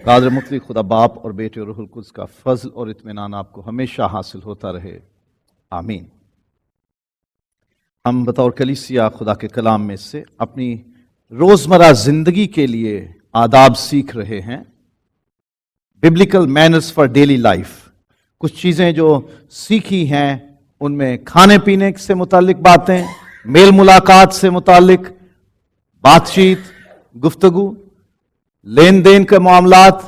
قادر مطلق خدا باپ اور بیٹے اور روح القدس کا فضل اور اطمینان آپ کو ہمیشہ حاصل ہوتا رہے، آمین۔ ہم بطور کلیسیا خدا کے کلام میں سے اپنی روزمرہ زندگی کے لیے آداب سیکھ رہے ہیں، biblical manners for daily life. کچھ چیزیں جو سیکھی ہیں ان میں کھانے پینے سے متعلق باتیں، میل ملاقات سے متعلق بات چیت، گفتگو، لین دین کے معاملات،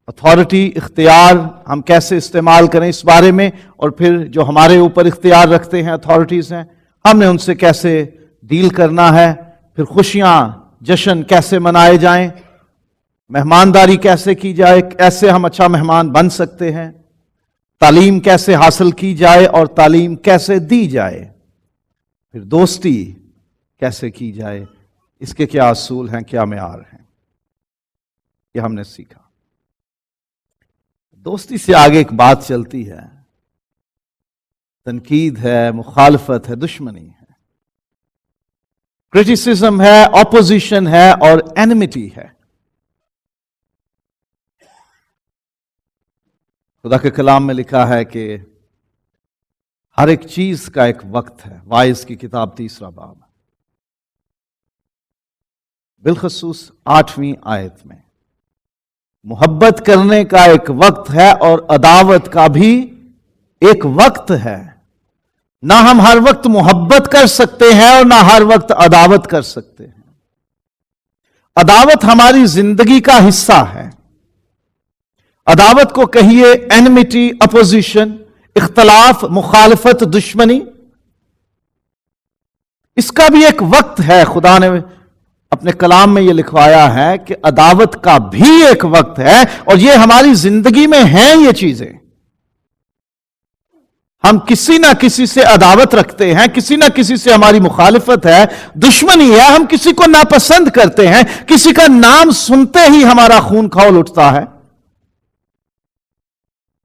اتھارٹی، اختیار ہم کیسے استعمال کریں اس بارے میں، اور پھر جو ہمارے اوپر اختیار رکھتے ہیں اتھارٹیز ہیں ہم نے ان سے کیسے ڈیل کرنا ہے، پھر خوشیاں جشن کیسے منائے جائیں، مہمانداری کیسے کی جائے، کیسے ہم اچھا مہمان بن سکتے ہیں، تعلیم کیسے حاصل کی جائے اور تعلیم کیسے دی جائے، پھر دوستی کیسے کی جائے، اس کے کیا اصول ہیں، کیا معیار ہیں، یہ ہم نے سیکھا۔ دوستی سے آگے ایک بات چلتی ہے، تنقید ہے، مخالفت ہے، دشمنی ہے، کرٹیسزم ہے، اپوزیشن ہے اور اینمٹی ہے۔ خدا کے کلام میں لکھا ہے کہ ہر ایک چیز کا ایک وقت ہے، وائز کی کتاب 3 باب، بالخصوص 8ویں آیت میں محبت کرنے کا ایک وقت ہے اور عداوت کا بھی ایک وقت ہے۔ نہ ہم ہر وقت محبت کر سکتے ہیں اور نہ ہر وقت عداوت کر سکتے ہیں۔ عداوت ہماری زندگی کا حصہ ہے۔ عداوت کو کہیے اینمٹی، اپوزیشن، اختلاف، مخالفت، دشمنی، اس کا بھی ایک وقت ہے۔ خدا نے اپنے کلام میں یہ لکھوایا ہے کہ عداوت کا بھی ایک وقت ہے، اور یہ ہماری زندگی میں ہیں یہ چیزیں۔ ہم کسی نہ کسی سے عداوت رکھتے ہیں، کسی نہ کسی سے ہماری مخالفت ہے، دشمنی ہے، ہم کسی کو ناپسند کرتے ہیں، کسی کا نام سنتے ہی ہمارا خون کھول اٹھتا ہے۔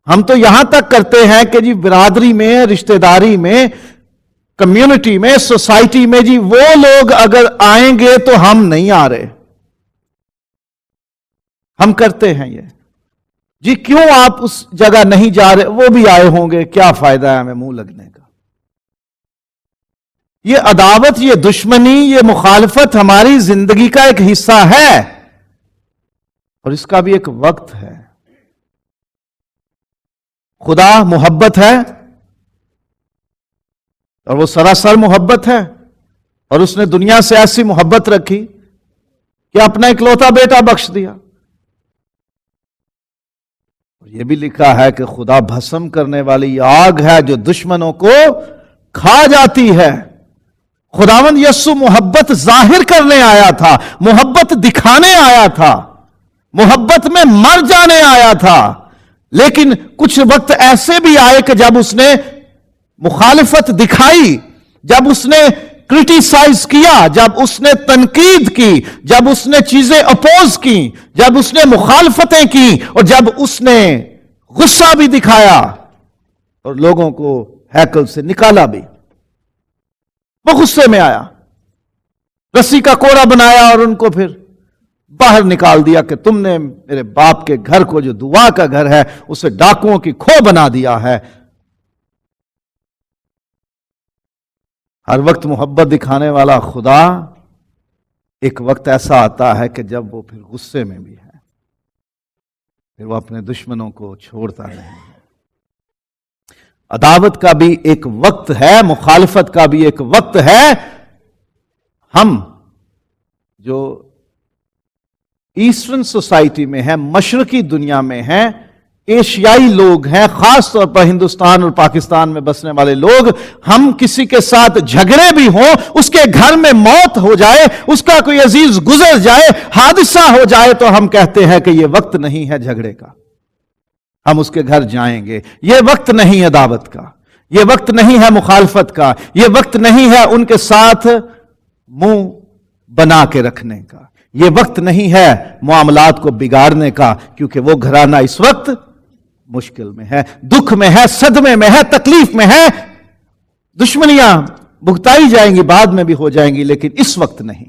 ہم تو یہاں تک کرتے ہیں کہ جی برادری میں، رشتہ داری میں، کمیونٹی میں، سوسائٹی میں، جی وہ لوگ اگر آئیں گے تو ہم نہیں آ رہے، ہم کرتے ہیں یہ۔ جی کیوں آپ اس جگہ نہیں جا رہے، وہ بھی آئے ہوں گے، کیا فائدہ ہے ہمیں منہ لگنے کا۔ یہ عداوت، یہ دشمنی، یہ مخالفت ہماری زندگی کا ایک حصہ ہے، اور اس کا بھی ایک وقت ہے۔ خدا محبت ہے، اور وہ سراسر محبت ہے، اور اس نے دنیا سے ایسی محبت رکھی کہ اپنا اکلوتا بیٹا بخش دیا۔ یہ بھی لکھا ہے کہ خدا بھسم کرنے والی آگ ہے جو دشمنوں کو کھا جاتی ہے۔ خداوند یسوع محبت ظاہر کرنے آیا تھا، محبت دکھانے آیا تھا، محبت میں مر جانے آیا تھا، لیکن کچھ وقت ایسے بھی آئے کہ جب اس نے مخالفت دکھائی، جب اس نے کرٹیسائز کیا، جب اس نے تنقید کی، جب اس نے چیزیں اپوز کی، جب اس نے مخالفتیں کی، اور جب اس نے غصہ بھی دکھایا اور لوگوں کو ہیکل سے نکالا بھی، وہ غصے میں آیا، رسی کا کوڑا بنایا اور ان کو پھر باہر نکال دیا کہ تم نے میرے باپ کے گھر کو، جو دعا کا گھر ہے، اسے ڈاکوؤں کی کھو بنا دیا ہے۔ ہر وقت محبت دکھانے والا خدا ایک وقت ایسا آتا ہے کہ جب وہ پھر غصے میں بھی ہے، پھر وہ اپنے دشمنوں کو چھوڑتا نہیں ہے۔ عداوت کا بھی ایک وقت ہے، مخالفت کا بھی ایک وقت ہے۔ ہم جو ایسٹرن سوسائٹی میں ہیں، مشرقی دنیا میں ہیں، ایشیائی لوگ ہیں، خاص طور پر ہندوستان اور پاکستان میں بسنے والے لوگ، ہم کسی کے ساتھ جھگڑے بھی ہوں، اس کے گھر میں موت ہو جائے، اس کا کوئی عزیز گزر جائے، حادثہ ہو جائے، تو ہم کہتے ہیں کہ یہ وقت نہیں ہے جھگڑے کا، ہم اس کے گھر جائیں گے۔ یہ وقت نہیں ہے دعوت کا، یہ وقت نہیں ہے مخالفت کا، یہ وقت نہیں ہے ان کے ساتھ منہ بنا کے رکھنے کا، یہ وقت نہیں ہے معاملات کو بگاڑنے کا، کیونکہ وہ گھرانہ اس وقت مشکل میں ہے، دکھ میں ہے، صدمے میں ہے، تکلیف میں ہے۔ دشمنیاں بھگتائی جائیں گی، بعد میں بھی ہو جائیں گی، لیکن اس وقت نہیں۔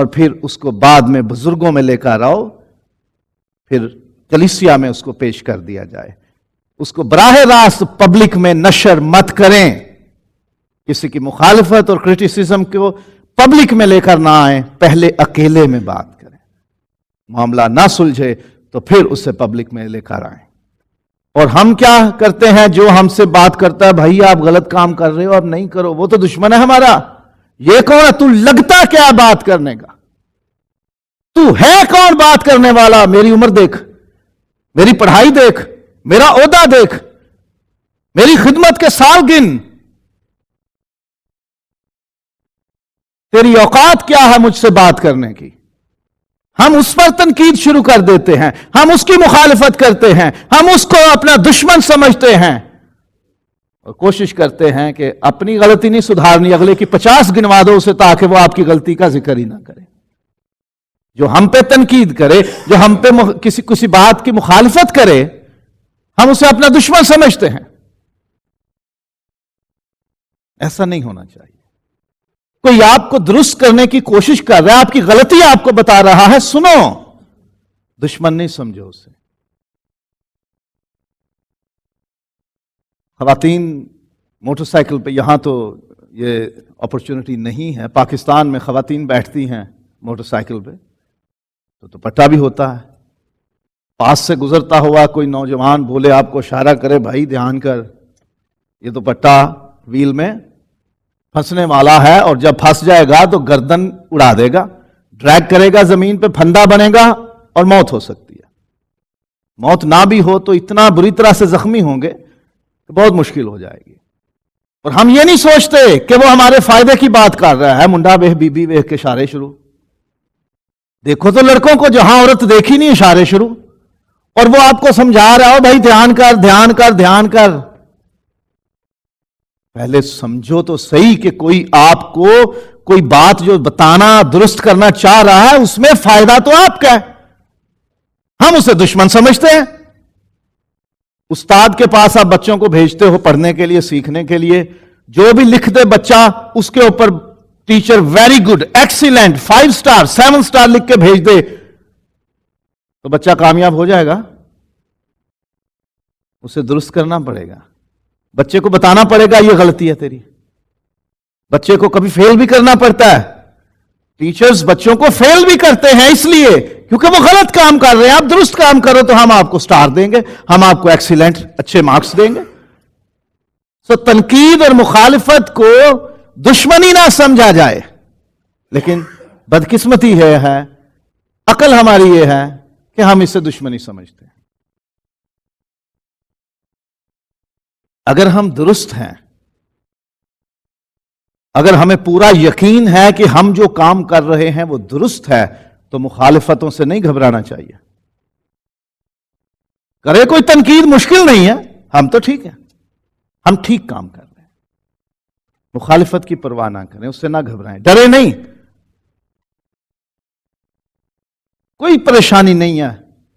اور پھر اس کو بعد میں بزرگوں میں لے کر آؤ، پھر کلیسیا میں اس کو پیش کر دیا جائے. اس کو براہ راست پبلک میں نشر مت کریں. کسی کی مخالفت اور کرٹیسزم کو پبلک میں لے کر نہ آئیں، پہلے اکیلے میں بات کریں. معاملہ نہ سلجھے تو پھر اسے پبلک میں لے کر آئیں. اور ہم کیا کرتے ہیں؟ جو ہم سے بات کرتا ہے بھائی آپ غلط کام کر رہے ہو، اب نہیں کرو، وہ تو دشمن ہے ہمارا. یہ کون ہے؟ تو لگتا کیا بات کرنے کا؟ تو ہے کون بات کرنے والا؟ میری عمر دیکھ، میری پڑھائی دیکھ، میرا عہدہ دیکھ، میری خدمت کے سال گن. تیری اوقات کیا ہے مجھ سے بات کرنے کی؟ ہم اس پر تنقید شروع کر دیتے ہیں، ہم اس کی مخالفت کرتے ہیں، ہم اس کو اپنا دشمن سمجھتے ہیں، اور کوشش کرتے ہیں کہ اپنی غلطی نہیں سدھارنی، اگلے کی 50 گنوا دو اسے تاکہ وہ آپ کی غلطی کا ذکر ہی نہ کرے. جو ہم پہ تنقید کرے، جو ہم پہ کسی بات کی مخالفت کرے، ہم اسے اپنا دشمن سمجھتے ہیں. ایسا نہیں ہونا چاہیے. کوئی آپ کو درست کرنے کی کوشش کر رہا ہے، آپ کی غلطی آپ کو بتا رہا ہے، سنو، دشمن نہیں سمجھو اسے. خواتین موٹر سائیکل پہ، یہاں تو یہ اپرچونٹی نہیں ہے، پاکستان میں خواتین بیٹھتی ہیں موٹر سائیکل پہ تو دوپٹہ بھی ہوتا ہے. پاس سے گزرتا ہوا کوئی نوجوان بولے، آپ کو اشارہ کرے بھائی دھیان کر، یہ دوپٹہ ویل میں پھنسنے والا ہے، اور جب پھنس جائے گا تو گردن اڑا دے گا، ڈریگ کرے گا زمین پہ، پھندا بنے گا اور موت ہو سکتی ہے. موت نہ بھی ہو تو اتنا بری طرح سے زخمی ہوں گے کہ بہت مشکل ہو جائے گی. اور ہم یہ نہیں سوچتے کہ وہ ہمارے فائدے کی بات کر رہا ہے. منڈا ویخ، بی بی ویخ کے اشارے شروع. دیکھو تو لڑکوں کو جہاں عورت دیکھی نہیں اشارے شروع، اور وہ آپ کو سمجھا رہا ہو بھائی دھیان کر، دھیان کر، دھیان کر. پہلے سمجھو تو صحیح کہ کوئی آپ کو کوئی بات جو بتانا، درست کرنا چاہ رہا ہے، اس میں فائدہ تو آپ کا ہے. ہم اسے دشمن سمجھتے ہیں. استاد کے پاس آپ بچوں کو بھیجتے ہو پڑھنے کے لیے، سیکھنے کے لیے، جو بھی لکھ دے بچہ اس کے اوپر teacher very good, excellent, 5 star, 7 star لکھ کے بھیج دے تو بچہ کامیاب ہو جائے گا؟ اسے درست کرنا پڑے گا. بچے کو بتانا پڑے گا یہ غلطی ہے تیری. بچے کو کبھی فیل بھی کرنا پڑتا ہے. ٹیچرز بچوں کو فیل بھی کرتے ہیں اس لیے کیونکہ وہ غلط کام کر رہے ہیں. آپ درست کام کرو تو ہم آپ کو سٹار دیں گے، ہم آپ کو ایکسیلنٹ، اچھے مارکس دیں گے. سو تنقید اور مخالفت کو دشمنی نہ سمجھا جائے. لیکن بدقسمتی ہے عقل ہماری یہ ہے کہ ہم اسے دشمنی سمجھتے ہیں. اگر ہم درست ہیں، اگر ہمیں پورا یقین ہے کہ ہم جو کام کر رہے ہیں وہ درست ہے، تو مخالفتوں سے نہیں گھبرانا چاہیے. کرے کوئی تنقید، مشکل نہیں ہے، ہم تو ٹھیک ہیں، ہم ٹھیک کام کر رہے ہیں. مخالفت کی پرواہ نہ کریں، اس سے نہ گھبرائیں، ڈرے نہیں. کوئی پریشانی نہیں ہے.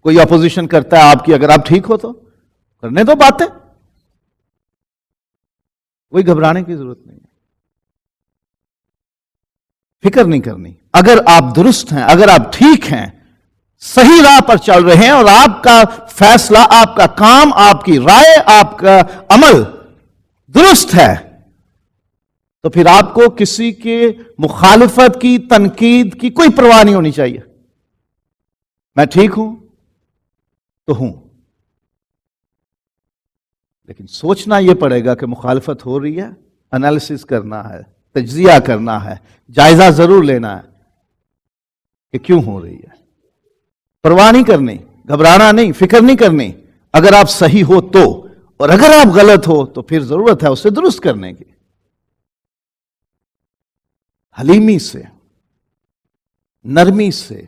کوئی اپوزیشن کرتا ہے آپ کی، اگر آپ ٹھیک ہو تو کرنے دو باتیں، کوئی گھبرانے کی ضرورت نہیں ہے. فکر نہیں کرنی. اگر آپ درست ہیں، اگر آپ ٹھیک ہیں، صحیح راہ پر چل رہے ہیں، اور آپ کا فیصلہ، آپ کا کام، آپ کی رائے، آپ کا عمل درست ہے، تو پھر آپ کو کسی کے مخالفت کی، تنقید کی کوئی پرواہ نہیں ہونی چاہیے. میں ٹھیک ہوں تو ہوں. لیکن سوچنا یہ پڑے گا کہ مخالفت ہو رہی ہے، انالیسس کرنا ہے، تجزیہ کرنا ہے، جائزہ ضرور لینا ہے کہ کیوں ہو رہی ہے. پرواہ نہیں کرنی، گھبرانا نہیں، فکر نہیں کرنی. اگر آپ صحیح ہو تو، اور اگر آپ غلط ہو تو پھر ضرورت ہے اسے درست کرنے کی. حلیمی سے، نرمی سے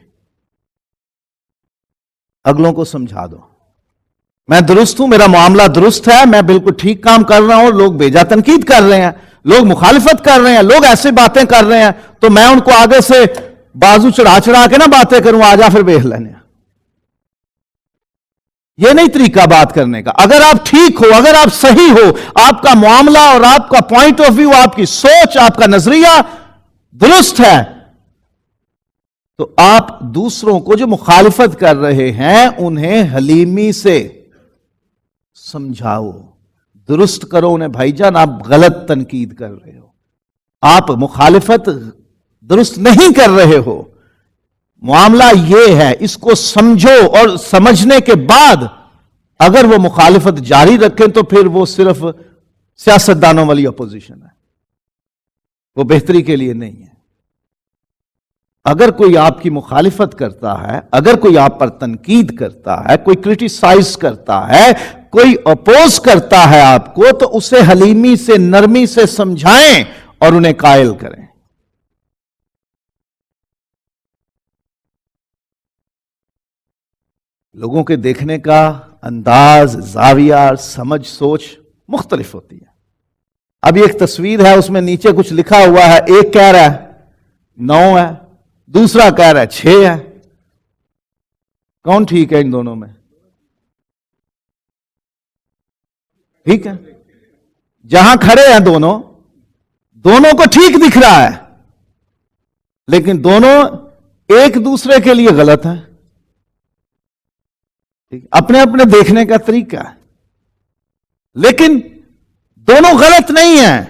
اگلوں کو سمجھا دو. میں درست ہوں، میرا معاملہ درست ہے، میں بالکل ٹھیک کام کر رہا ہوں. لوگ بیجا تنقید کر رہے ہیں، لوگ مخالفت کر رہے ہیں، لوگ ایسے باتیں کر رہے ہیں، تو میں ان کو آگے سے بازو چڑھا چڑھا کے نہ باتیں کروں، آجا پھر بیٹھ لینے. یہ نہیں طریقہ بات کرنے کا. اگر آپ ٹھیک ہو، اگر آپ صحیح ہو، آپ کا معاملہ اور آپ کا پوائنٹ آف ویو، آپ کی سوچ، آپ کا نظریہ درست ہے، تو آپ دوسروں کو جو مخالفت کر رہے ہیں انہیں حلیمی سے سمجھاؤ، درست کرو انہیں، بھائی جان آپ غلط تنقید کر رہے ہو، آپ مخالفت درست نہیں کر رہے ہو، معاملہ یہ ہے، اس کو سمجھو، اور سمجھنے کے بعد اگر وہ مخالفت جاری رکھیں تو پھر وہ صرف سیاستدانوں والی اپوزیشن ہے، وہ بہتری کے لیے نہیں ہے۔ اگر کوئی آپ کی مخالفت کرتا ہے، اگر کوئی آپ پر تنقید کرتا ہے، کوئی کرٹیسائز کرتا ہے، کوئی اپوز کرتا ہے آپ کو، تو اسے حلیمی سے، نرمی سے سمجھائیں اور انہیں قائل کریں۔ لوگوں کے دیکھنے کا انداز، زاویہ، سمجھ، سوچ مختلف ہوتی ہے۔ ابھی ایک تصویر ہے، اس میں نیچے کچھ لکھا ہوا ہے، ایک کہہ رہا ہے 9 ہے، دوسرا کہہ رہا ہے 6 ہے، کون ٹھیک ہے ان دونوں میں؟ ٹھیک ہے، جہاں کھڑے ہیں دونوں کو ٹھیک دکھ رہا ہے، لیکن دونوں ایک دوسرے کے لیے غلط ہیں، اپنے اپنے دیکھنے کا طریقہ ہے، لیکن دونوں غلط نہیں ہیں،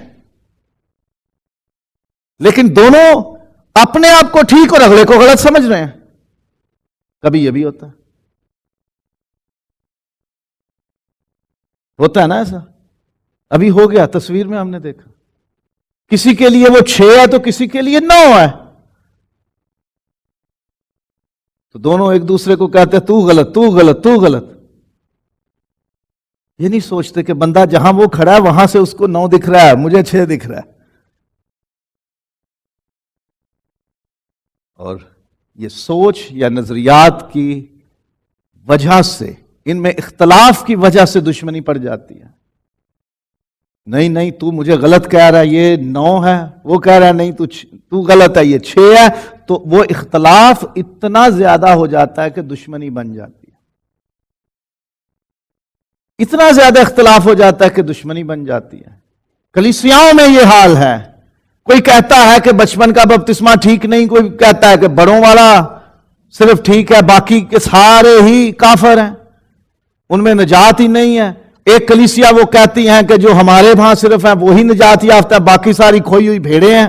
لیکن دونوں اپنے آپ کو ٹھیک اور اگلے کو غلط سمجھ رہے ہیں۔ کبھی یہ بھی ہوتا ہے نا ایسا، ابھی ہو گیا، تصویر میں ہم نے دیکھا، کسی کے لیے وہ 6 ہے تو کسی کے لیے 9 ہے، تو دونوں ایک دوسرے کو کہتے ہیں تو غلط، تو غلط، تو غلط۔ یہ نہیں سوچتے کہ بندہ جہاں وہ کھڑا ہے وہاں سے اس کو 9 دکھ رہا ہے، مجھے 6 دکھ رہا ہے۔ اور یہ سوچ یا نظریات کی وجہ سے، ان میں اختلاف کی وجہ سے دشمنی پڑ جاتی ہے۔ نہیں تو مجھے غلط کہہ رہا ہے، یہ 9 ہے، وہ کہہ رہا ہے نہیں تو غلط ہے، یہ 6 ہے، تو وہ اختلاف اتنا زیادہ ہو جاتا ہے کہ دشمنی بن جاتی ہے، اتنا زیادہ اختلاف ہو جاتا ہے کہ دشمنی بن جاتی ہے۔ کلیسیاؤں میں یہ حال ہے، کوئی کہتا ہے کہ بچپن کا بپتسمہ ٹھیک نہیں، کوئی کہتا ہے کہ بڑوں والا صرف ٹھیک ہے، باقی کے سارے ہی کافر ہیں، ان میں نجات ہی نہیں ہے۔ ایک کلیسیا وہ کہتی ہیں کہ جو ہمارے وہاں صرف ہیں وہی نجات یافتہ ہے، باقی ساری کھوئی ہوئی بھیڑیں ہیں۔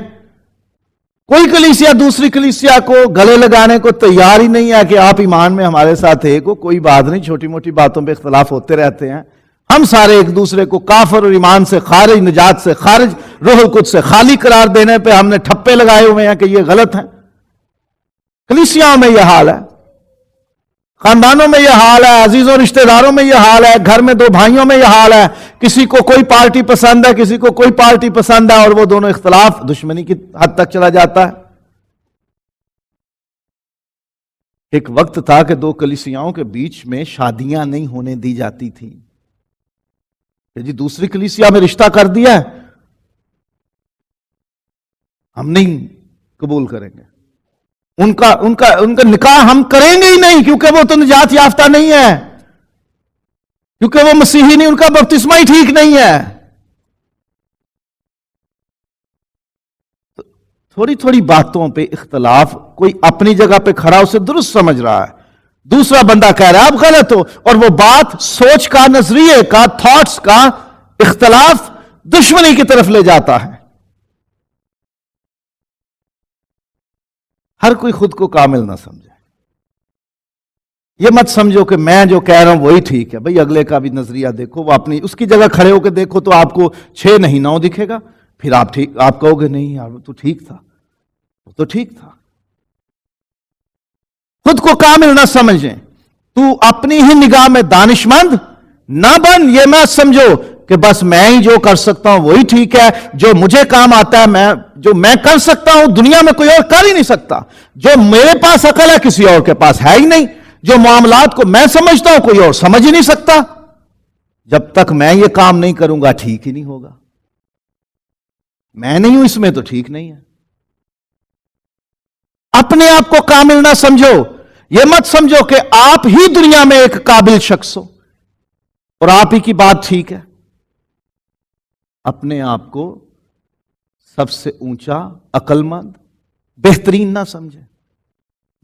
کوئی کلیسیا دوسری کلیسیا کو گلے لگانے کو تیار ہی نہیں ہے کہ آپ ایمان میں ہمارے ساتھ ایک ہو، کوئی بات نہیں، چھوٹی موٹی باتوں پہ اختلاف ہوتے رہتے ہیں، ہم سارے ایک دوسرے کو کافر اور ایمان سے خارج، نجات سے خارج، روح القدس سے خالی قرار دینے پہ ہم نے ٹھپے لگائے ہوئے ہیں کہ یہ غلط ہیں۔ کلیسیاؤں میں یہ حال ہے، خاندانوں میں یہ حال ہے، عزیزوں رشتہ داروں میں یہ حال ہے، گھر میں 2 بھائیوں میں یہ حال ہے، کسی کو کوئی پارٹی پسند ہے، کسی کو کوئی پارٹی پسند ہے، اور وہ دونوں اختلاف دشمنی کی حد تک چلا جاتا ہے۔ ایک وقت تھا کہ 2 کلیسیاؤں کے بیچ میں شادیاں نہیں ہونے دی جاتی تھیں کہ جی دوسری کلیسیا میں رشتہ کر دیا ہے، ہم نہیں قبول کریں گے، ان کا نکاح ہم کریں گے ہی نہیں، کیونکہ وہ تو نجات یافتہ نہیں ہے، کیونکہ وہ مسیحی نہیں، ان کا بپتسمہ ہی ٹھیک نہیں ہے۔ تھوڑی تھوڑی باتوں پہ اختلاف، کوئی اپنی جگہ پہ کھڑا اسے درست سمجھ رہا ہے، دوسرا بندہ کہہ رہا ہے آپ غلط ہو، اور وہ بات سوچ کا، نظریے کا، تھاٹس کا اختلاف دشمنی کی طرف لے جاتا ہے۔ ہر کوئی خود کو کامل نہ سمجھے، یہ مت سمجھو کہ میں جو کہہ رہا ہوں وہی ٹھیک ہے، بھئی اگلے کا بھی نظریہ دیکھو، وہ اپنی اس کی جگہ کھڑے ہو کے دیکھو تو آپ کو 6 نہیں 9 دکھے گا، پھر آپ کہو گے نہیں یار وہ تو ٹھیک تھا، وہ تو ٹھیک تھا۔ خود کو کامل نہ سمجھیں، تو اپنی ہی نگاہ میں دانش مند نہ بن، یہ میں سمجھو کہ بس میں ہی جو کر سکتا ہوں وہی ٹھیک ہے، جو مجھے کام آتا ہے، جو میں کر سکتا ہوں دنیا میں کوئی اور کر ہی نہیں سکتا، جو میرے پاس عقل ہے کسی اور کے پاس ہے ہی نہیں، جو معاملات کو میں سمجھتا ہوں کوئی اور سمجھ ہی نہیں سکتا، جب تک میں یہ کام نہیں کروں گا ٹھیک ہی نہیں ہوگا، میں نہیں ہوں اس میں تو ٹھیک نہیں ہے۔ اپنے آپ کو کامل نہ سمجھو، یہ مت سمجھو کہ آپ ہی دنیا میں ایک قابل شخص ہو اور آپ ہی کی بات ٹھیک ہے۔ اپنے آپ کو سب سے اونچا، عقل مند، بہترین نہ سمجھے۔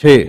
6,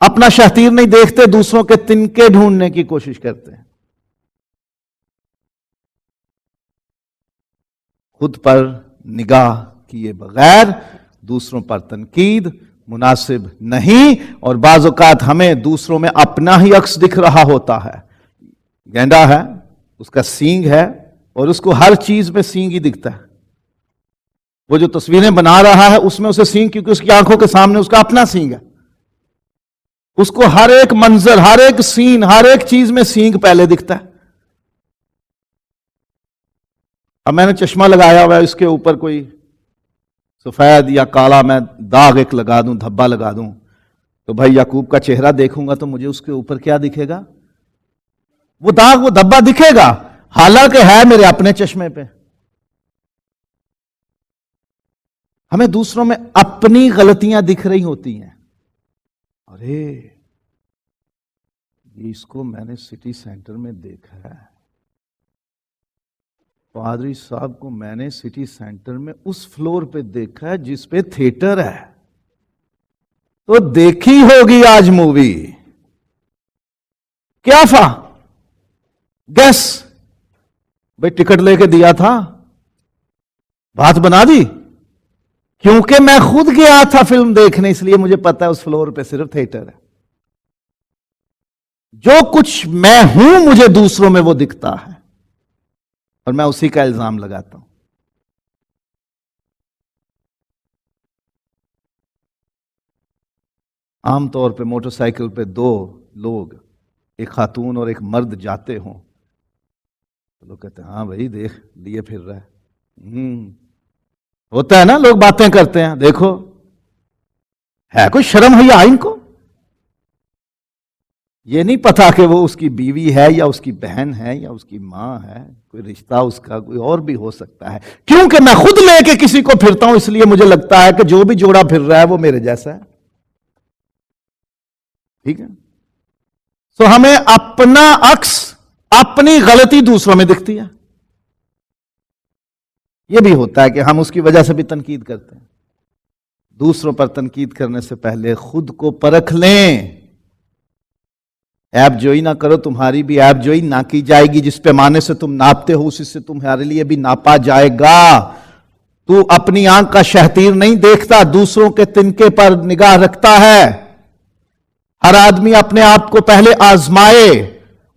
اپنا شہتیر نہیں دیکھتے، دوسروں کے تنکے ڈھونڈنے کی کوشش کرتے ہیں. خود پر نگاہ کیے بغیر دوسروں پر تنقید مناسب نہیں. اور بعض اوقات ہمیں دوسروں میں اپنا ہی عکس دکھ رہا ہوتا ہے. گینڈا ہے، اس کا سینگ ہے، اور اس کو ہر چیز میں سینگ ہی دکھتا ہے. وہ جو تصویریں بنا رہا ہے اس میں اسے سینگ، کیونکہ اس کی آنکھوں کے سامنے اس کا اپنا سینگ ہے. اس کو ہر ایک منظر، ہر ایک سین، ہر ایک چیز میں سینگ پہلے دکھتا ہے. اب میں نے چشمہ لگایا ہوا ہے، اس کے اوپر کوئی سفید یا کالا میں داغ ایک لگا دوں، دھبا لگا دوں، تو بھائی یعقوب کا چہرہ دیکھوں گا تو مجھے اس کے اوپر کیا دکھے گا؟ وہ داغ، وہ دھبا دکھے گا، حالانکہ ہے میرے اپنے چشمے پہ. ہمیں دوسروں میں اپنی غلطیاں دکھ رہی ہوتی ہیں. ارے یہ اس کو میں نے سٹی سینٹر میں دیکھا ہے، پادری صاحب کو میں نے سٹی سینٹر میں اس فلور پہ دیکھا ہے جس پہ تھیٹر ہے. تو دیکھی ہوگی آج مووی. کیا تھا؟ گیس. بھائی ٹکٹ لے کے دیا تھا، بات بنا دی. کیونکہ میں خود گیا تھا فلم دیکھنے، اس لیے مجھے پتا ہے اس فلور پہ صرف تھیٹر ہے. جو کچھ میں ہوں مجھے دوسروں میں وہ دکھتا ہے، اور میں اسی کا الزام لگاتا ہوں. عام طور پہ موٹر سائیکل پہ دو لوگ، ایک خاتون اور ایک مرد جاتے ہوں تو لوگ کہتے ہیں ہاں بھائی دیکھ لیے پھر رہا ہے. ہوتا ہے نا، لوگ باتیں کرتے ہیں، دیکھو ہے کوئی شرم حیا ان کو. یہ نہیں پتا کہ وہ اس کی بیوی ہے یا اس کی بہن ہے یا اس کی ماں ہے، کوئی رشتہ اس کا کوئی اور بھی ہو سکتا ہے. کیونکہ میں خود لے کے کسی کو پھرتا ہوں اس لیے مجھے لگتا ہے کہ جو بھی جوڑا پھر رہا ہے وہ میرے جیسا ہے. ٹھیک ہے؟ سو ہمیں اپنا عکس، اپنی غلطی دوسروں میں دکھتی ہے. یہ بھی ہوتا ہے کہ ہم اس کی وجہ سے بھی تنقید کرتے ہیں. دوسروں پر تنقید کرنے سے پہلے خود کو پرکھ لیں. عیب جوئی نہ کرو، تمہاری بھی عیب جوئی نہ کی جائے گی. جس پیمانے سے تم ناپتے ہو اسی سے تمہارے لیے بھی ناپا جائے گا. تو اپنی آنکھ کا شہتیر نہیں دیکھتا، دوسروں کے تنکے پر نگاہ رکھتا ہے. ہر آدمی اپنے آپ کو پہلے آزمائے،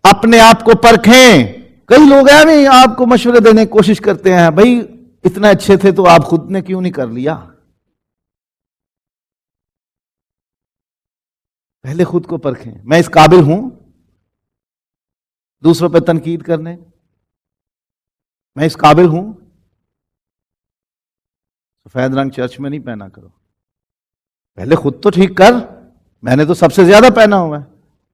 اپنے آپ کو پرکھیں. کئی لوگ ہیں نہیں آپ کو مشورے دینے کی کوشش کرتے ہیں، بھائی اتنے اچھے تھے تو آپ خود نے کیوں نہیں کر لیا؟ پہلے خود کو پرکھیں. میں اس قابل ہوں دوسروں پہ تنقید کرنے؟ میں اس قابل ہوں؟ سفید رنگ چرچ میں نہیں پہنا کرو. پہلے خود تو ٹھیک کر. میں نے تو سب سے زیادہ پہنا ہوا ہے،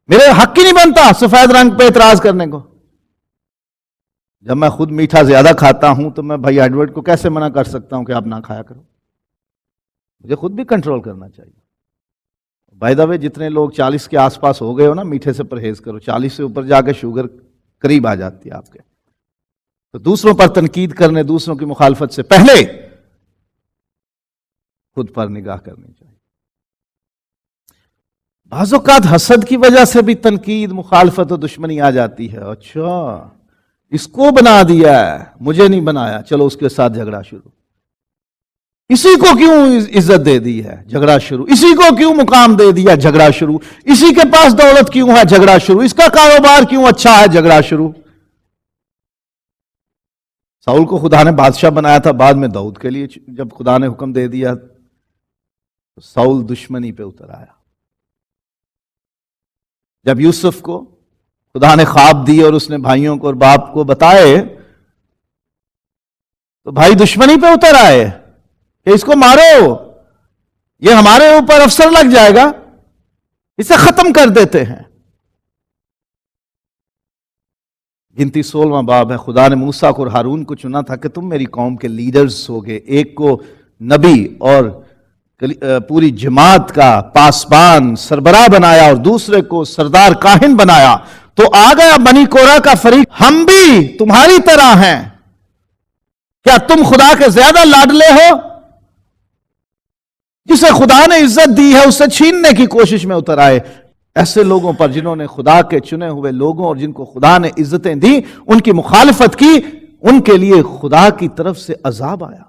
میرے حق ہی نہیں بنتا سفید رنگ پہ اعتراض کرنے کو. جب میں خود میٹھا زیادہ کھاتا ہوں تو میں بھائی ایڈورڈ کو کیسے منع کر سکتا ہوں کہ آپ نہ کھایا کرو؟ مجھے خود بھی کنٹرول کرنا چاہیے. بائی دا وے جتنے لوگ 40 کے آس پاس ہو گئے ہو نا، میٹھے سے پرہیز کرو. 40 سے اوپر جا کے شوگر قریب آ جاتی ہے آپ کے. تو دوسروں پر تنقید کرنے، دوسروں کی مخالفت سے پہلے خود پر نگاہ کرنی چاہیے. بعض اوقات حسد کی وجہ سے بھی تنقید، مخالفت اور دشمنی آ جاتی ہے. اچھا اس کو بنا دیا ہے، مجھے نہیں بنایا، چلو اس کے ساتھ جھگڑا شروع. اسی کو کیوں عزت دے دی ہے، جھگڑا شروع. اسی کو کیوں مقام دے دیا، جھگڑا شروع. اسی کے پاس دولت کیوں ہے، جھگڑا شروع. اس کا کاروبار کیوں اچھا ہے، جھگڑا شروع. ساؤل کو خدا نے بادشاہ بنایا تھا، بعد میں داؤد کے لیے جب خدا نے حکم دے دیا تو ساؤل دشمنی پہ اتر آیا. جب یوسف کو خدا نے خواب دی اور اس نے بھائیوں کو اور باپ کو بتائے تو بھائی دشمنی پہ اتر آئے کہ اس کو مارو، یہ ہمارے اوپر افسر لگ جائے گا، اسے ختم کر دیتے ہیں. گنتی 16واں باب ہے. خدا نے موسیٰ کو اور ہارون کو چنا تھا کہ تم میری قوم کے لیڈرز ہوگے. ایک کو نبی اور پوری جماعت کا پاسبان سربراہ بنایا اور دوسرے کو سردار کاہن بنایا. تو آ گیا بنی کورہ کا فریق، ہم بھی تمہاری طرح ہیں. کیا تم خدا کے زیادہ لاڈلے ہو؟ جسے خدا نے عزت دی ہے اسے چھیننے کی کوشش میں اتر آئے۔ ایسے لوگوں پر جنہوں نے خدا کے چنے ہوئے لوگوں اور جن کو خدا نے عزتیں دی ان کی مخالفت کی، ان کے لیے خدا کی طرف سے عذاب آیا۔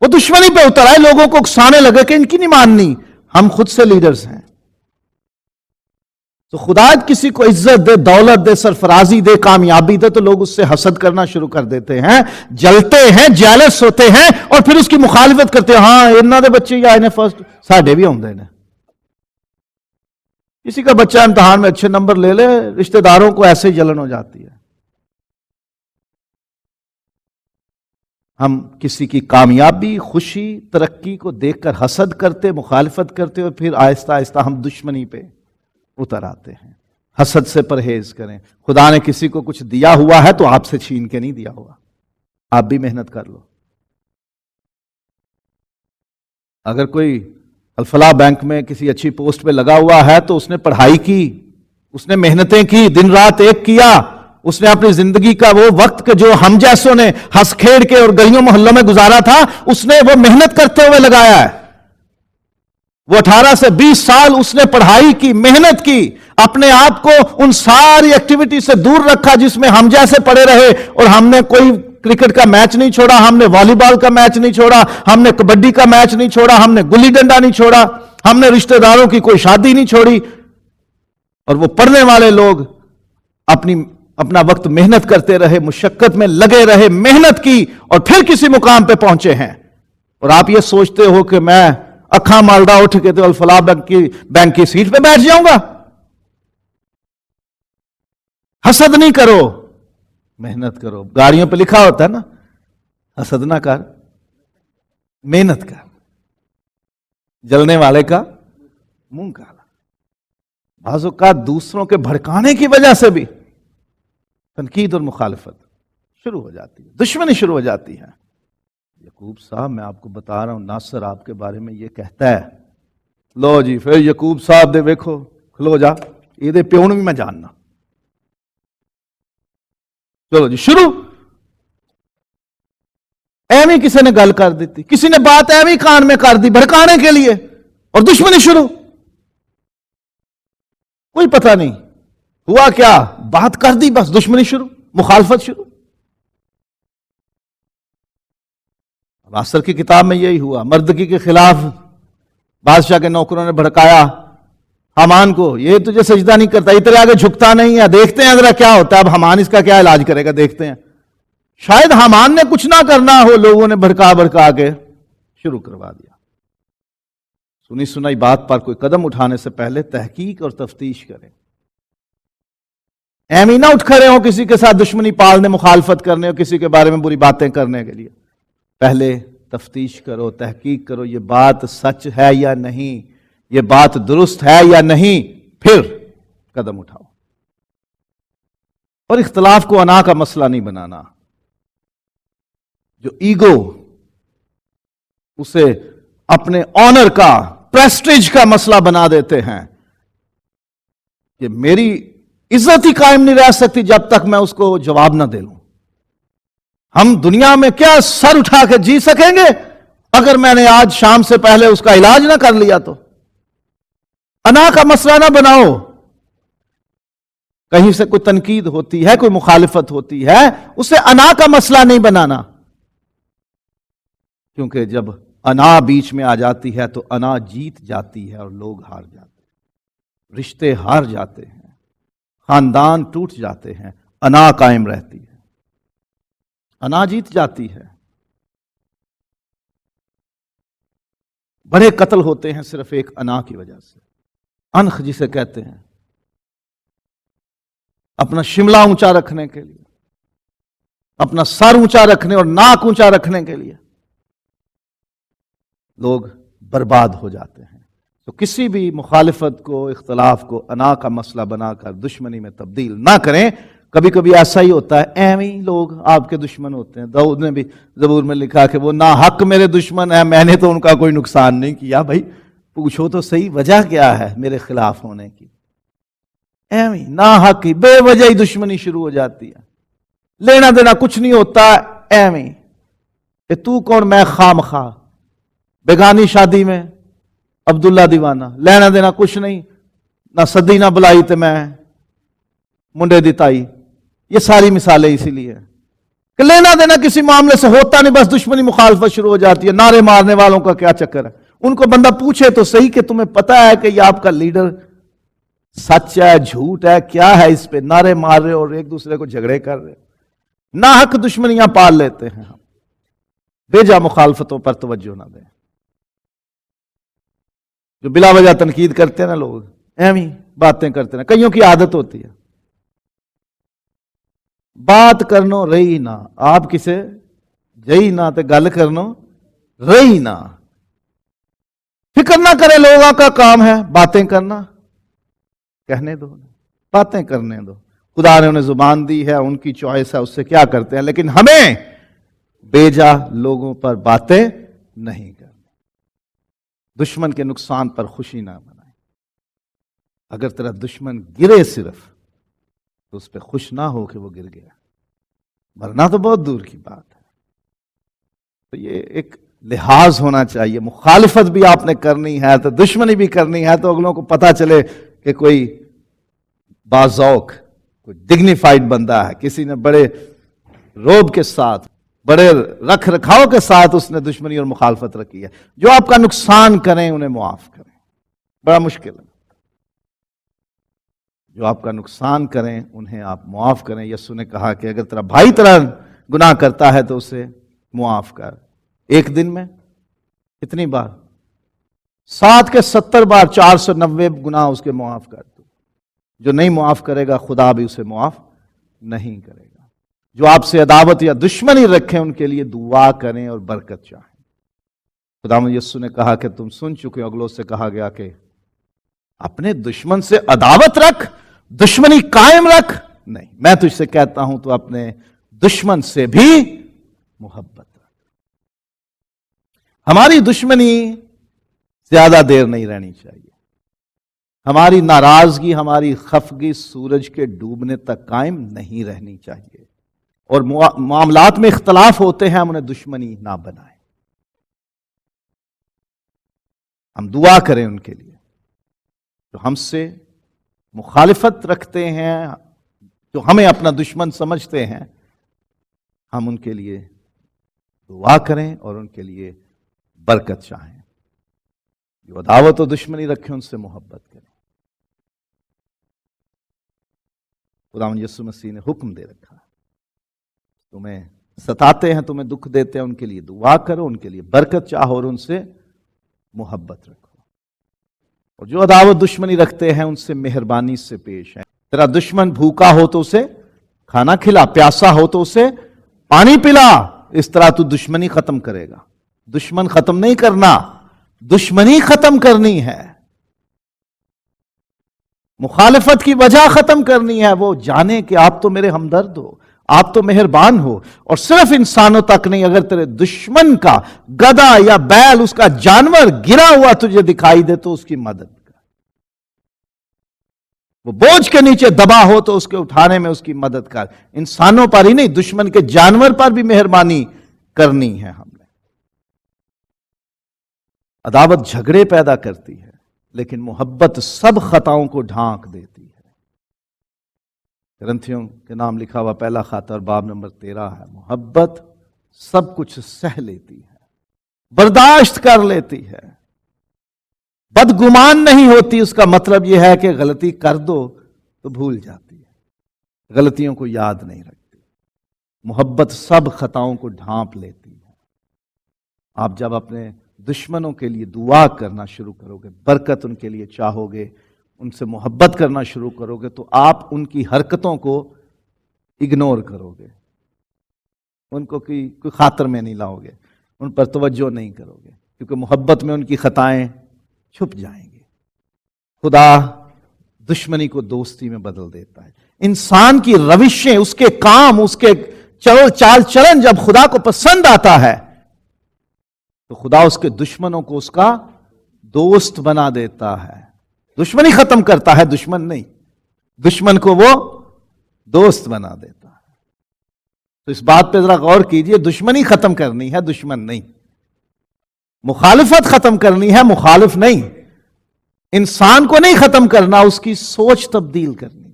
وہ دشمنی پہ اتر آئے، لوگوں کو اکسانے لگے کہ ان کی نہیں ماننی، ہم خود سے لیڈرز ہیں۔ تو خدا کسی کو عزت دے، دولت دے، سرفرازی دے، کامیابی دے تو لوگ اس سے حسد کرنا شروع کر دیتے ہیں، جلتے ہیں، جیلس ہوتے ہیں اور پھر اس کی مخالفت کرتے ہیں۔ ہاں انہاں دے بچے یا انہیں فرسٹ ساڈے بھی ہوندے نے۔ کسی کا بچہ امتحان میں اچھے نمبر لے لے، رشتہ داروں کو ایسے جلن ہو جاتی ہے۔ ہم کسی کی کامیابی، خوشی، ترقی کو دیکھ کر حسد کرتے، مخالفت کرتے اور پھر آہستہ آہستہ ہم دشمنی پہ اتر آتے ہیں۔ حسد سے پرہیز کریں۔ خدا نے کسی کو کچھ دیا ہوا ہے تو آپ سے چھین کے نہیں دیا ہوا، آپ بھی محنت کر لو۔ اگر کوئی الفلاح بینک میں کسی اچھی پوسٹ پہ لگا ہوا ہے تو اس نے پڑھائی کی، اس نے محنتیں کی، دن رات ایک کیا، اس نے اپنی زندگی کا وہ وقت کہ جو ہم جیسوں نے ہنس کھیڑ کے اور گلیوں محلوں میں گزارا تھا، اس نے وہ محنت کرتے ہوئے لگایا ہے۔ وہ 18 سے 20 سال اس نے پڑھائی کی، محنت کی، اپنے آپ کو ان ساری ایکٹیویٹی سے دور رکھا جس میں ہم جیسے پڑے رہے، اور ہم نے کوئی کرکٹ کا میچ نہیں چھوڑا، ہم نے والی بال کا میچ نہیں چھوڑا، ہم نے کبڈی کا میچ نہیں چھوڑا، ہم نے گلی ڈنڈا نہیں چھوڑا، ہم نے رشتہ داروں کی کوئی شادی نہیں چھوڑی۔ اور وہ پڑھنے والے لوگ اپنا وقت محنت کرتے رہے، مشقت میں لگے رہے، محنت کی اور پھر کسی مقام پہ پہنچے ہیں۔ اور آپ یہ سوچتے ہو کہ میں اکھاں مالدہ اٹھ کے تو الفلاح بینک کی سیٹ پہ بیٹھ جاؤں گا؟ حسد نہیں کرو، محنت کرو۔ گاڑیوں پہ لکھا ہوتا ہے نا، حسد نہ کر، محنت کر، جلنے والے کا منہ کالا۔ بعض اوقات دوسروں کے بھڑکانے کی وجہ سے بھی تنقید اور مخالفت شروع ہو جاتی ہے، دشمنی شروع ہو جاتی ہے۔ یعقوب صاحب میں آپ کو بتا رہا ہوں، ناصر آپ کے بارے میں یہ کہتا ہے، لو جی پھر یعقوب صاحب دے ویکھو کھلو جا، یہ دے پیو بھی میں جاننا، چلو جی شروع۔ ایویں کسی نے گل کر دیتی، کسی نے بات ایویں کان میں کر دی بھڑکانے کے لیے، اور دشمنی شروع۔ کوئی پتہ نہیں ہوا کیا، بات کر دی بس دشمنی شروع، مخالفت شروع۔ عاصر کی کتاب میں یہی ہوا، مردکی کے خلاف بادشاہ کے نوکروں نے بھڑکایا حامان کو، یہ تجھے سجدہ نہیں کرتا، یہ تیرے آگے جھکتا نہیں ہے، دیکھتے ہیں ذرا کیا ہوتا ہے۔ اب حامان اس کا کیا علاج کرے گا، دیکھتے ہیں۔ شاید حامان نے کچھ نہ کرنا ہو، لوگوں نے بھڑکا کے شروع کروا دیا۔ سنی سنائی بات پر کوئی قدم اٹھانے سے پہلے تحقیق اور تفتیش کریں۔ ایمی نہ اٹھ کھڑے ہوں کسی کے ساتھ دشمنی پالنے، مخالفت کرنے اور کسی کے بارے میں بری باتیں کرنے کے لیے۔ پہلے تفتیش کرو، تحقیق کرو، یہ بات سچ ہے یا نہیں، یہ بات درست ہے یا نہیں، پھر قدم اٹھاؤ۔ اور اختلاف کو انا کا مسئلہ نہیں بنانا۔ جو ایگو اسے اپنے آنر کا، پریسٹیج کا مسئلہ بنا دیتے ہیں کہ میری عزت ہی قائم نہیں رہ سکتی جب تک میں اس کو جواب نہ دے لوں۔ ہم دنیا میں کیا سر اٹھا کے جی سکیں گے اگر میں نے آج شام سے پہلے اس کا علاج نہ کر لیا تو؟ انا کا مسئلہ نہ بناؤ۔ کہیں سے کوئی تنقید ہوتی ہے، کوئی مخالفت ہوتی ہے، اسے انا کا مسئلہ نہیں بنانا، کیونکہ جب انا بیچ میں آ جاتی ہے تو انا جیت جاتی ہے اور لوگ ہار جاتے ہیں، رشتے ہار جاتے ہیں، خاندان ٹوٹ جاتے ہیں۔ انا قائم رہتی ہے، انا جیت جاتی ہے۔ بڑے قتل ہوتے ہیں صرف ایک انا کی وجہ سے، انخ جسے کہتے ہیں، اپنا شملہ اونچا رکھنے کے لیے، اپنا سر اونچا رکھنے اور ناک اونچا رکھنے کے لیے لوگ برباد ہو جاتے ہیں۔ تو کسی بھی مخالفت کو، اختلاف کو انا کا مسئلہ بنا کر دشمنی میں تبدیل نہ کریں۔ کبھی کبھی ایسا ہی ہوتا ہے، ایویں لوگ آپ کے دشمن ہوتے ہیں۔ داؤد نے بھی زبور میں لکھا کہ وہ ناحق میرے دشمن ہیں، میں نے تو ان کا کوئی نقصان نہیں کیا۔ بھائی پوچھو تو صحیح وجہ کیا ہے میرے خلاف ہونے کی؟ ایویں ناحق ہی، بے وجہ ہی دشمنی شروع ہو جاتی ہے، لینا دینا کچھ نہیں ہوتا، ایویں کہ تو کون میں خام خواہ، بیگانی شادی میں عبداللہ دیوانہ لینا دینا کچھ نہیں، نہ صدی نہ بلائی تے میں منڈے دی تائی. یہ ساری مثالیں اسی لیے ہیں کہ لینا دینا کسی معاملے سے ہوتا نہیں، بس دشمنی مخالفت شروع ہو جاتی ہے. نعرے مارنے والوں کا کیا چکر ہے؟ ان کو بندہ پوچھے تو صحیح کہ تمہیں پتا ہے کہ یہ آپ کا لیڈر سچ ہے جھوٹ ہے کیا ہے، اس پہ نعرے مار رہے اور ایک دوسرے کو جھگڑے کر رہے، ناحق دشمنیاں پال لیتے ہیں. ہم بے مخالفتوں پر توجہ نہ دیں. جو بلا وجہ تنقید کرتے ہیں نا لوگ، ایویں باتیں کرتے ہیں، کئیوں کی عادت ہوتی ہے. بات کرنو رہی نہ، آپ کسے جئی نہ تے گل کرنو رہی نہ. فکر نہ کرے، لوگوں کا کام ہے باتیں کرنا، کہنے دو، باتیں کرنے دو. خدا نے انہیں زبان دی ہے، ان کی چوائس ہے، اس سے کیا کرتے ہیں. لیکن ہمیں بیجا لوگوں پر باتیں نہیں کرنی. دشمن کے نقصان پر خوشی نہ منائے. اگر تیرا دشمن گرے صرف تو اس پہ خوش نہ ہو کہ وہ گر گیا، مرنا تو بہت دور کی بات ہے. تو یہ ایک لحاظ ہونا چاہیے. مخالفت بھی آپ نے کرنی ہے تو دشمنی بھی کرنی ہے تو اگلوں کو پتا چلے کہ کوئی باذوق، کوئی ڈگنیفائڈ بندہ ہے. کسی نے بڑے روب کے ساتھ، بڑے رکھ رکھاؤ کے ساتھ اس نے دشمنی اور مخالفت رکھی ہے. جو آپ کا نقصان کریں انہیں معاف کریں. بڑا مشکل ہے. جو آپ کا نقصان کریں انہیں آپ معاف کریں. یسوع نے کہا کہ اگر تیرا بھائی تیرا گناہ کرتا ہے تو اسے معاف کر. ایک دن میں کتنی بار؟ 7 کے 70 بار، 490 گناہ اس کے معاف کر دو. جو نہیں معاف کرے گا خدا بھی اسے معاف نہیں کرے گا. جو آپ سے عداوت یا دشمنی رکھیں ان کے لیے دعا کریں اور برکت چاہیں. خداوند یسوع نے کہا کہ تم سن چکے ہو، اگلوں سے کہا گیا کہ اپنے دشمن سے عداوت رکھ، دشمنی قائم رکھ. نہیں، میں تجھ سے کہتا ہوں تو اپنے دشمن سے بھی محبت رکھ. ہماری دشمنی زیادہ دیر نہیں رہنی چاہیے. ہماری ناراضگی، ہماری خفگی سورج کے ڈوبنے تک قائم نہیں رہنی چاہیے. اور معاملات میں اختلاف ہوتے ہیں، ہم انہیں دشمنی نہ بنائیں. ہم دعا کریں ان کے لیے جو ہم سے مخالفت رکھتے ہیں، جو ہمیں اپنا دشمن سمجھتے ہیں. ہم ان کے لیے دعا کریں اور ان کے لیے برکت چاہیں. جو عداوت و دشمنی رکھیں ان سے محبت کریں. خداوند یسوع مسیح نے حکم دے رکھا، تمہیں ستاتے ہیں، تمہیں دکھ دیتے ہیں، ان کے لیے دعا کرو، ان کے لیے برکت چاہو اور ان سے محبت رکھو. اور جو عداوت دشمنی رکھتے ہیں ان سے مہربانی سے پیش ہے. تیرا دشمن بھوکا ہو تو اسے کھانا کھلا، پیاسا ہو تو اسے پانی پلا. اس طرح تو دشمنی ختم کرے گا. دشمن ختم نہیں کرنا، دشمنی ختم کرنی ہے. مخالفت کی وجہ ختم کرنی ہے. وہ جانے کہ آپ تو میرے ہمدرد ہو، آپ تو مہربان ہو. اور صرف انسانوں تک نہیں، اگر تیرے دشمن کا گدھا یا بیل، اس کا جانور گرا ہوا تجھے دکھائی دے تو اس کی مدد کر. وہ بوجھ کے نیچے دبا ہو تو اس کے اٹھانے میں اس کی مدد کر. انسانوں پر ہی نہیں، دشمن کے جانور پر بھی مہربانی کرنی ہے. ہم نے عداوت جھگڑے پیدا کرتی ہے، لیکن محبت سب خطاؤں کو ڈھانک دیتی ہے. کرنتھیوں کے نام لکھا ہوا پہلا خط اور باب نمبر 13 ہے. محبت سب کچھ سہ لیتی ہے، برداشت کر لیتی ہے، بدگمان نہیں ہوتی. اس کا مطلب یہ ہے کہ غلطی کر دو تو بھول جاتی ہے، غلطیوں کو یاد نہیں رکھتی. محبت سب خطاؤں کو ڈھانپ لیتی ہے. آپ جب اپنے دشمنوں کے لیے دعا کرنا شروع کرو گے، برکت ان کے لیے چاہو گے، ان سے محبت کرنا شروع کرو گے، تو آپ ان کی حرکتوں کو اگنور کرو گے، ان کو کوئی خاطر میں نہیں لاؤ گے، ان پر توجہ نہیں کرو گے، کیونکہ محبت میں ان کی خطائیں چھپ جائیں گے. خدا دشمنی کو دوستی میں بدل دیتا ہے. انسان کی روشیں، اس کے کام، اس کے چال چلن جب خدا کو پسند آتا ہے تو خدا اس کے دشمنوں کو اس کا دوست بنا دیتا ہے. دشمنی ختم کرتا ہے، دشمن نہیں. دشمن کو وہ دوست بنا دیتا ہے. تو اس بات پہ ذرا غور کیجئے. دشمنی ختم کرنی ہے، دشمن نہیں. مخالفت ختم کرنی ہے، مخالف نہیں. انسان کو نہیں ختم کرنا، اس کی سوچ تبدیل کرنی۔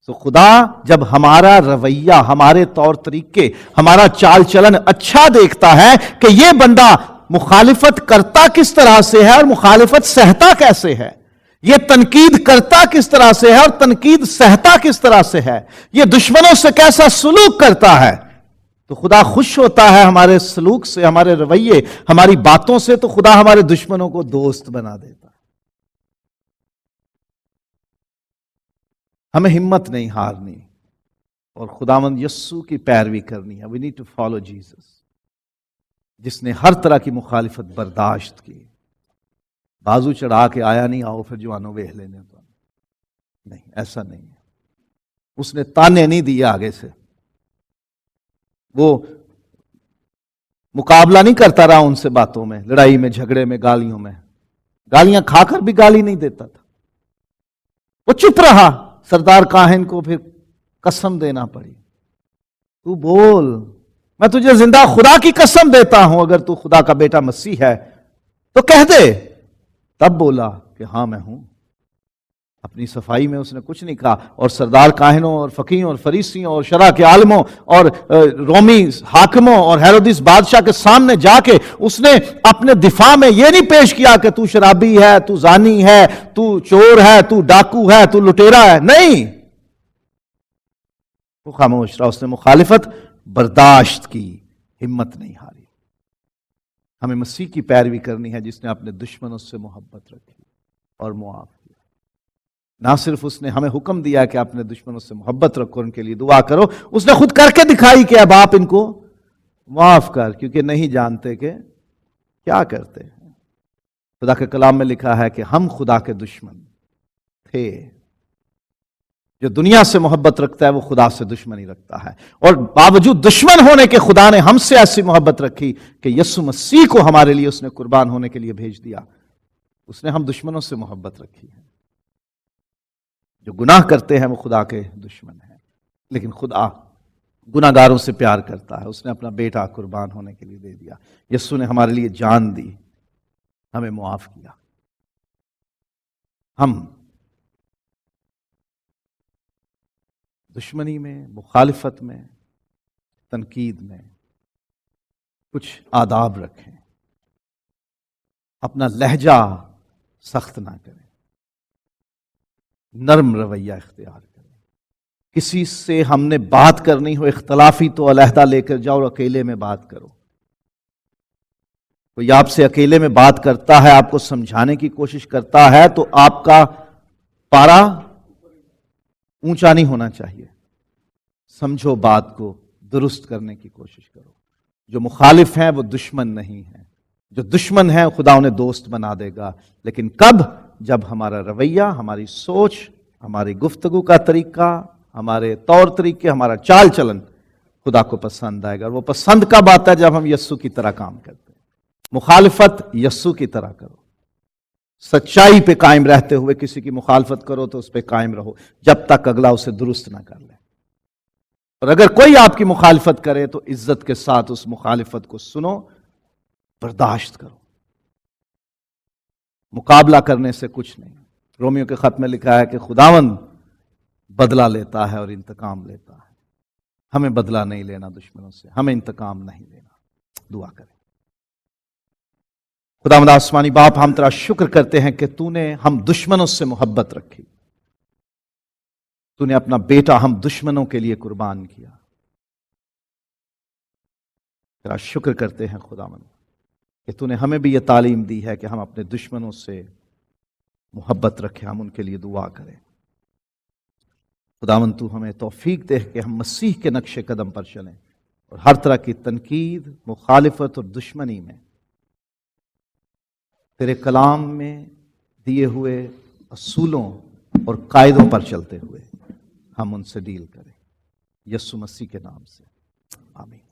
تو خدا جب ہمارا رویہ، ہمارے طور طریقے، ہمارا چال چلن اچھا دیکھتا ہے کہ یہ بندہ مخالفت کرتا کس طرح سے ہے اور مخالفت سہتا کیسے ہے، یہ تنقید کرتا کس طرح سے ہے اور تنقید سہتا کس طرح سے ہے، یہ دشمنوں سے کیسا سلوک کرتا ہے، تو خدا خوش ہوتا ہے ہمارے سلوک سے، ہمارے رویے، ہماری باتوں سے، تو خدا ہمارے دشمنوں کو دوست بنا دیتا ہے۔ ہمیں ہمت نہیں ہارنی اور خداوند یسوع کی پیروی کرنی ہے۔ We need to follow Jesus, جس نے ہر طرح کی مخالفت برداشت کی۔ بازو چڑھا کے آیا نہیں، آؤ پھر جوانوں ویہ لینے تو نہیں، ایسا نہیں ہے۔ اس نے تانے نہیں دیے آگے سے، وہ مقابلہ نہیں کرتا رہا ان سے باتوں میں، لڑائی میں، جھگڑے میں، گالیوں میں، گالیاں کھا کر بھی گالی نہیں دیتا تھا، وہ چپ رہا۔ سردار کاہن کو پھر قسم دینا پڑی، تو بول، میں تجھے زندہ خدا کی قسم دیتا ہوں، اگر تو خدا کا بیٹا مسیح ہے تو کہہ دے۔ تب بولا کہ ہاں میں ہوں۔ اپنی صفائی میں اس نے کچھ نہیں کہا، اور سردار کاہنوں اور فقیہوں اور فریسیوں اور شرع کے عالموں اور رومی حاکموں اور ہیرودیس بادشاہ کے سامنے جا کے اس نے اپنے دفاع میں یہ نہیں پیش کیا کہ تو شرابی ہے، تو زانی ہے، تو چور ہے، تو ڈاکو ہے، تو لٹیرا ہے، نہیں، وہ خاموش رہا۔ اس نے مخالفت برداشت کی، ہمت نہیں ہاری۔ ہمیں مسیح کی پیروی کرنی ہے جس نے اپنے دشمنوں سے محبت رکھی اور معاف کیا۔ نہ صرف اس نے ہمیں حکم دیا کہ اپنے دشمنوں سے محبت رکھو، ان کے لیے دعا کرو، اس نے خود کر کے دکھائی کہ اب آپ ان کو معاف کر، کیونکہ نہیں جانتے کہ کیا کرتے ہیں۔ خدا کے کلام میں لکھا ہے کہ ہم خدا کے دشمن تھے۔ جو دنیا سے محبت رکھتا ہے وہ خدا سے دشمنی رکھتا ہے، اور باوجود دشمن ہونے کے خدا نے ہم سے ایسی محبت رکھی کہ یسوع مسیح کو ہمارے لیے اس نے قربان ہونے کے لیے بھیج دیا۔ اس نے ہم دشمنوں سے محبت رکھی ہے۔ جو گناہ کرتے ہیں وہ خدا کے دشمن ہیں، لیکن خدا گناہ گاروں سے پیار کرتا ہے۔ اس نے اپنا بیٹا قربان ہونے کے لیے دے دیا۔ یسوع نے ہمارے لیے جان دی، ہمیں معاف کیا۔ ہم دشمنی میں، مخالفت میں، تنقید میں کچھ آداب رکھیں، اپنا لہجہ سخت نہ کریں، نرم رویہ اختیار کریں۔ کسی سے ہم نے بات کرنی ہو اختلافی تو علیحدہ لے کر جاؤ اور اکیلے میں بات کرو۔ کوئی آپ سے اکیلے میں بات کرتا ہے، آپ کو سمجھانے کی کوشش کرتا ہے، تو آپ کا پارا اونچا نہیں ہونا چاہیے۔ سمجھو، بات کو درست کرنے کی کوشش کرو۔ جو مخالف ہیں وہ دشمن نہیں ہیں، جو دشمن ہیں خدا انہیں دوست بنا دے گا، لیکن کب؟ جب ہمارا رویہ، ہماری سوچ، ہماری گفتگو کا طریقہ، ہمارے طور طریقے، ہمارا چال چلن خدا کو پسند آئے گا۔ اور وہ پسند کب آتا ہے؟ جب ہم یسوع کی طرح کام کرتے ہیں۔ مخالفت یسوع کی طرح کرو، سچائی پہ قائم رہتے ہوئے کسی کی مخالفت کرو تو اس پہ قائم رہو جب تک اگلا اسے درست نہ کر لے۔ اور اگر کوئی آپ کی مخالفت کرے تو عزت کے ساتھ اس مخالفت کو سنو، برداشت کرو۔ مقابلہ کرنے سے کچھ نہیں۔ رومیو کے خط میں لکھا ہے کہ خداوند بدلہ لیتا ہے اور انتقام لیتا ہے۔ ہمیں بدلہ نہیں لینا دشمنوں سے، ہمیں انتقام نہیں لینا۔ دعا کریں۔ خداوند آسمانی باپ، ہم تیرا شکر کرتے ہیں کہ تو نے ہم دشمنوں سے محبت رکھی، تو نے اپنا بیٹا ہم دشمنوں کے لیے قربان کیا۔ تیرا شکر کرتے ہیں خداوند کہ تو نے ہمیں بھی یہ تعلیم دی ہے کہ ہم اپنے دشمنوں سے محبت رکھیں، ہم ان کے لیے دعا کریں۔ خداوند تو ہمیں توفیق دے کہ ہم مسیح کے نقش قدم پر چلیں اور ہر طرح کی تنقید، مخالفت اور دشمنی میں تیرے کلام میں دیے ہوئے اصولوں اور قاعدوں پر چلتے ہوئے ہم ان سے ڈیل کریں۔ یسوع مسیح کے نام سے آمین۔